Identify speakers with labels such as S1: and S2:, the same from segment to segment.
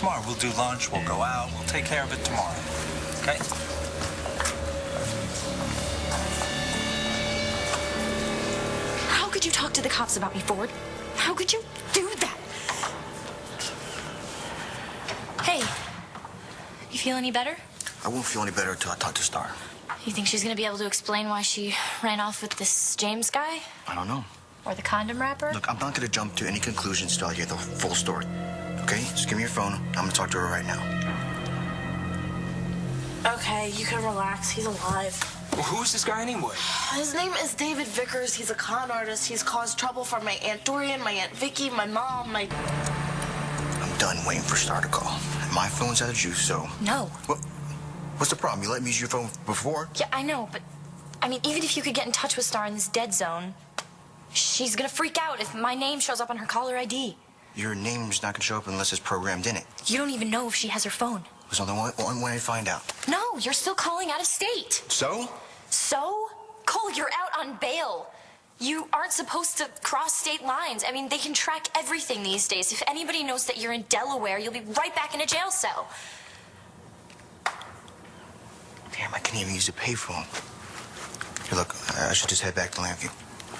S1: Tomorrow we'll do lunch, we'll go out, we'll take care of it tomorrow. Okay?
S2: How could you talk to the cops about me, Ford? How could you do that? Hey, you feel any better?
S3: I won't feel any better until I talk to Starr.
S2: You think she's gonna be able to explain why she ran off with this James guy?
S3: I don't know.
S2: Or the condom wrapper?
S3: Look, I'm not gonna jump to any conclusions till I hear the full story. Okay? Just give me your phone. I'm gonna talk to her right now.
S4: Okay, you can relax. He's alive.
S5: Well, who's this guy anyway?
S4: His name is David Vickers. He's a con artist. He's caused trouble for my Aunt Dorian, my Aunt Vicky, my mom, my...
S3: I'm done waiting for Starr to call. My phone's out of juice, so...
S2: No.
S3: What's the problem? You let me use your phone before?
S2: Yeah, I know, but... I mean, even if you could get in touch with Starr in this dead zone, she's gonna freak out if my name shows up on her caller ID.
S3: Your name's not gonna show up unless it's programmed in it.
S2: You don't even know if she has her phone.
S3: There's only one way to find out.
S2: No, you're still calling out of state.
S3: So?
S2: So? Cole, you're out on bail. You aren't supposed to cross state lines. I mean, they can track everything these days. If anybody knows that you're in Delaware, you'll be right back in a jail cell.
S3: Damn, I can't even use a payphone. Here, look, I should just head back to Lambview.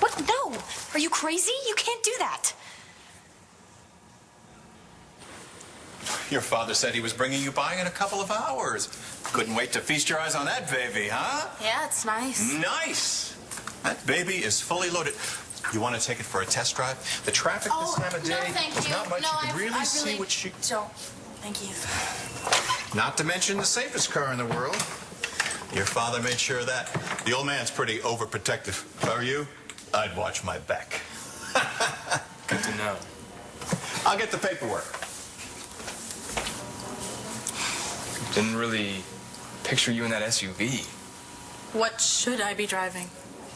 S2: What? No. Are you crazy? You can't do that.
S1: Your father said he was bringing you by in a couple of hours. Couldn't wait to feast your eyes on that baby, huh?
S4: Yeah, it's nice.
S1: Nice. That baby is fully loaded. You want to take it for a test drive? The traffic this time of day
S4: no, thank
S1: is
S4: you.
S1: not much.
S4: No,
S1: You can really see what she...
S4: don't. Thank you.
S1: Not to mention the safest car in the world. Your father made sure of that. The old man's pretty overprotective. If I were you, I'd watch my back.
S5: Good to know.
S1: I'll get the paperwork.
S5: Didn't really picture you in that SUV.
S4: What should I be driving?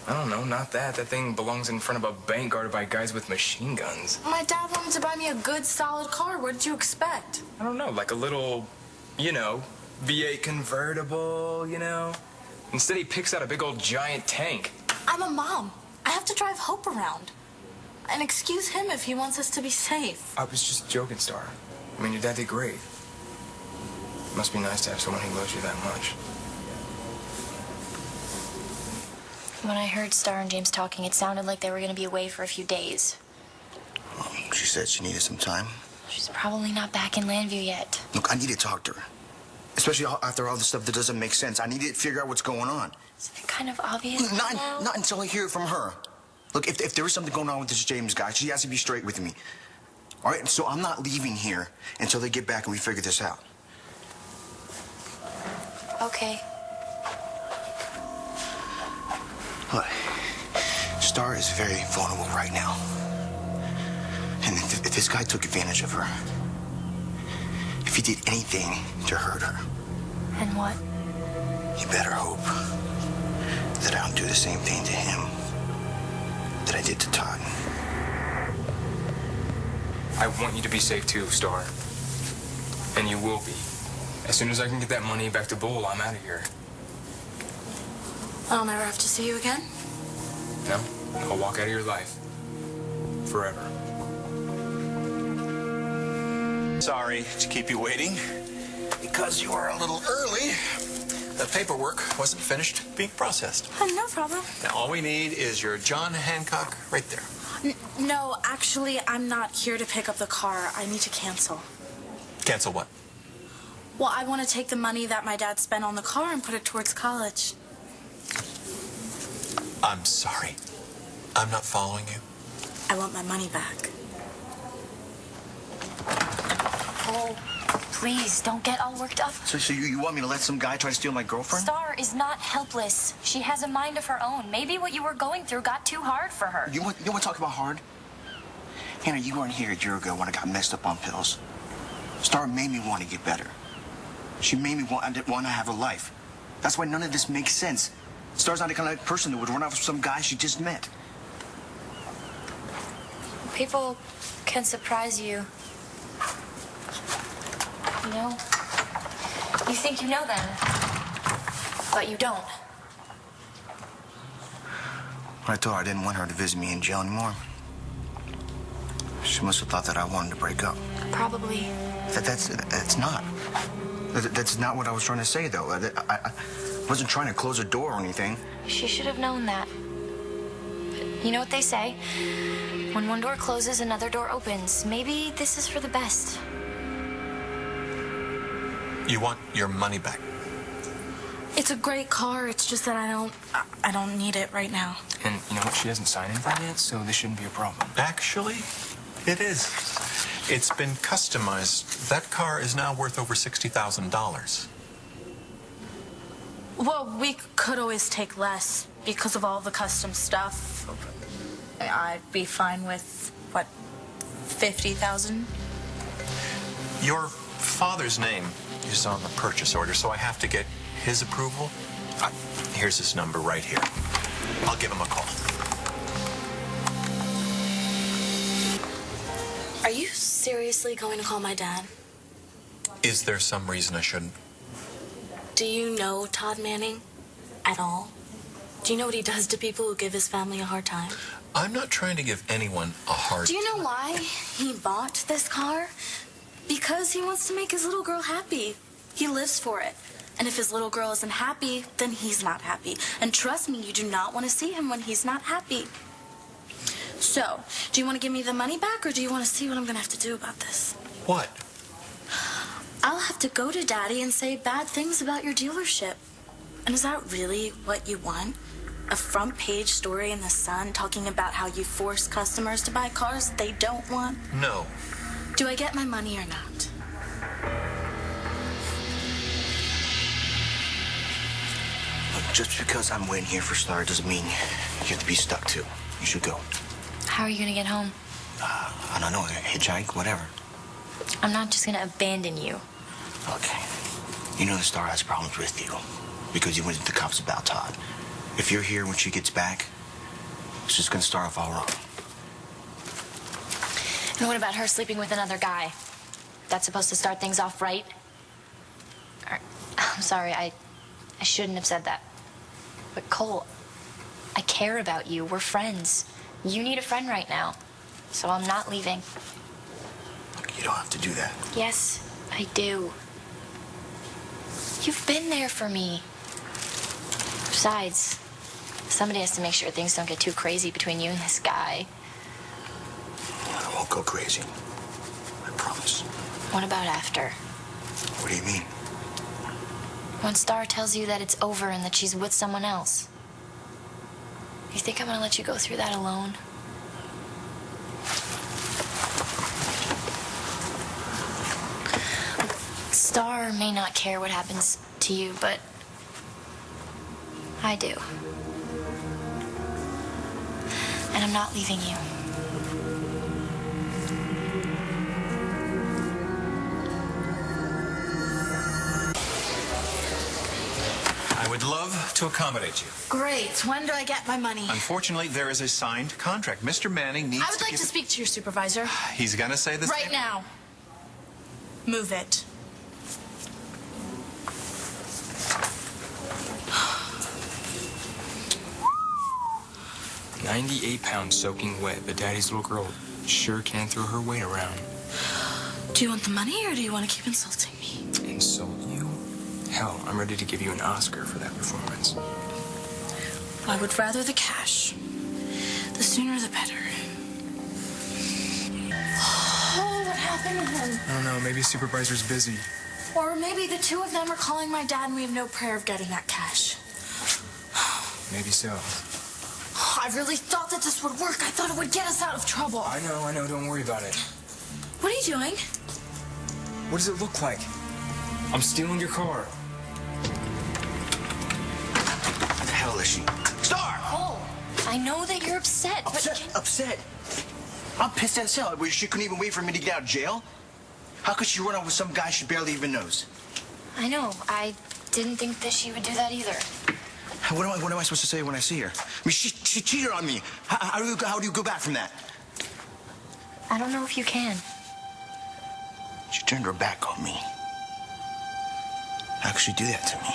S5: I don't know, not that. That thing belongs in front of a bank guarded by guys with machine guns.
S4: My dad wanted to buy me a good, solid car. What did you expect?
S5: I don't know, like a little, V8 convertible, Instead, he picks out a big old giant tank.
S4: I'm a mom. I have to drive Hope around. And excuse him if he wants us to be safe.
S5: I was just joking, Starr. I mean, your dad did great. Must be nice to have someone who loves you that much.
S2: When I heard Starr and James talking, it sounded like they were going to be away for a few days.
S3: She said she needed some time.
S2: She's probably not back in Lambview yet.
S3: Look, I need to talk to her. Especially after all the stuff that doesn't make sense. I need to figure out what's going on.
S2: Isn't it kind of obvious now?
S3: Not until I hear it from her. Look, if there is something going on with this James guy, she has to be straight with me. All right? So I'm not leaving here until they get back and we figure this out.
S2: Okay.
S3: Look, Starr is very vulnerable right now. And if this guy took advantage of her, if he did anything to hurt her...
S2: And what?
S3: You better hope that I don't do the same thing to him that I did to Todd.
S5: I want you to be safe too, Starr. And you will be. As soon as I can get that money back to Bull, I'm out of here.
S4: I'll never have to see you again?
S5: No, I'll walk out of your life. Forever.
S1: Sorry to keep you waiting. Because you were a little early, the paperwork wasn't finished being processed.
S4: No problem.
S1: Now, all we need is your John Hancock right there.
S4: No, actually, I'm not here to pick up the car. I need to cancel.
S1: Cancel what?
S4: Well, I want to take the money that my dad spent on the car and put it towards college.
S1: I'm sorry. I'm not following you.
S4: I want my money back.
S2: Oh, please, don't get all worked up.
S3: So you want me to let some guy try to steal my girlfriend?
S2: Starr is not helpless. She has a mind of her own. Maybe what you were going through got too hard for her.
S3: You want to talk about hard? Hannah, you weren't here a year ago when I got messed up on pills. Starr made me want to get better. She made me want to have a life. That's why none of this makes sense. Starr's not the kind of person that would run off with some guy she just met.
S2: People can surprise you. You know? You think you know them, but you don't.
S3: I told her I didn't want her to visit me in jail anymore. She She must have thought that I wanted to break up.
S2: Probably.
S3: That's not. That's not what I was trying to say, though. I wasn't trying to close a door or anything.
S2: She should have known that. You know what they say? When one door closes, another door opens. Maybe this is for the best.
S1: You want your money back.
S4: It's a great car. It's just that I don't need it right now.
S5: And you know what? She hasn't signed anything yet, so this shouldn't be a problem.
S1: Actually, it is. It's been customized. That car is now worth over $60,000.
S4: Well, we could always take less because of all the custom stuff. I'd be fine with, what, 50,000?
S1: Your father's name is on the purchase order, so I have to get his approval. Here's his number right here. I'll give him a call.
S4: Are you seriously going to call my dad?
S1: Is there some reason I shouldn't?
S4: Do you know Todd Manning at all? Do you know what he does to people who give his family a hard time?
S1: I'm not trying to give anyone a hard
S4: Do you know why he bought this car? Because he wants to make his little girl happy. He lives for it. And if his little girl isn't happy, then he's not happy. And trust me, you do not want to see him when he's not happy. So, do you want to give me the money back, or do you want to see what I'm going to have to do about this?
S1: What?
S4: I'll have to go to Daddy and say bad things about your dealership. And is that really what you want? A front page story in the Sun talking about how you force customers to buy cars they don't want?
S1: No.
S4: Do I get my money or not?
S3: Look, just because I'm waiting here for Starr doesn't mean you have to be stuck too. You should go.
S2: How are you gonna get home?
S3: I don't know, hitchhike, whatever.
S2: I'm not just gonna abandon you.
S3: Okay. You know the Starr has problems with you because you went to the cops about Todd. If you're here when she gets back, it's just gonna start off all wrong.
S2: And what about her sleeping with another guy? That's supposed to start things off right? I'm sorry, I shouldn't have said that. But Cole, I care about you. We're friends. You need a friend right now. So I'm not leaving.
S3: Look, you don't have to do that.
S2: Yes, I do. You've been there for me. Besides, somebody has to make sure things don't get too crazy between you and this guy.
S3: I won't go crazy. I promise.
S2: What about after?
S3: What do you mean?
S2: When Starr tells you that it's over and that she's with someone else. You think I'm gonna let you go through that alone? Starr may not care what happens to you, but I do. And I'm not leaving you.
S1: I would love to accommodate you.
S4: Great. When do I get my money?
S1: Unfortunately, there is a signed contract. Mr. Manning needs
S4: I would like
S1: give
S4: to speak to your supervisor.
S1: He's gonna say this
S4: Right now. Move it.
S5: £98 soaking wet, but Daddy's little girl sure can throw her weight around.
S4: Do you want the money, or do you want to keep insulting me?
S5: Insult you? Hell, I'm ready to give you an Oscar for that performance.
S4: I would rather the cash. The sooner the better. Oh, what happened to him?
S5: I don't know, maybe supervisor's busy.
S4: Or maybe the two of them are calling my dad and we have no prayer of getting that cash.
S5: Maybe so.
S4: I really thought that this would work. I thought it would get us out of trouble.
S5: I know, don't worry about it.
S4: What are you doing?
S5: What does it look like? I'm stealing your car.
S3: What the hell is she? Starr!
S2: Cole, I know that you're upset, but...
S3: Upset? I'm pissed as hell. She couldn't even wait for me to get out of jail? How could she run off with some guy she barely even knows?
S2: I know. I didn't think that she would do that either.
S3: What am I supposed to say when I see her? I mean, she cheated on me. How do you go back from that?
S2: I don't know if you can.
S3: She turned her back on me. How could she do that to me?